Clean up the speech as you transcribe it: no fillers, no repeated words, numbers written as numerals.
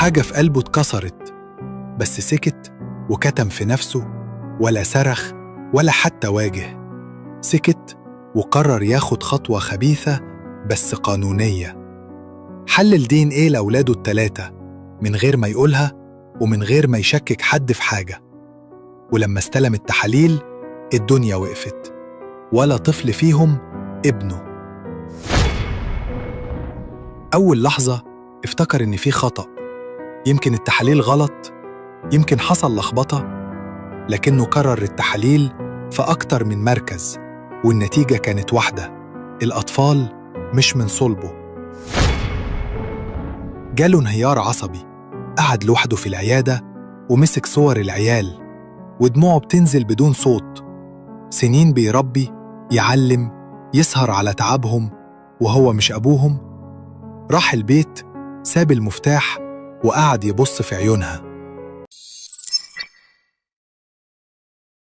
حاجة في قلبه اتكسرت، بس سكت وكتم في نفسه، ولا صرخ ولا حتى واجه. سكت وقرر ياخد خطوة خبيثة بس قانونية. حلل DNA لأولاده التلاتة من غير ما يقولها ومن غير ما يشكك حد في حاجة. ولما استلم التحاليل الدنيا وقفت، ولا طفل فيهم ابنه. أول لحظة افتكر إن في خطأ، يمكن التحاليل غلط، يمكن حصل لخبطة، لكنه كرر التحاليل في أكتر من مركز والنتيجة كانت واحدة: الأطفال مش من صلبه. جاله انهيار عصبي، قعد لوحده في العيادة ومسك صور العيال ودموعه بتنزل بدون صوت. سنين بيربي، يعلم، يسهر على تعبهم وهو مش أبوهم. راح البيت، ساب المفتاح وقعد يبص في عيونها.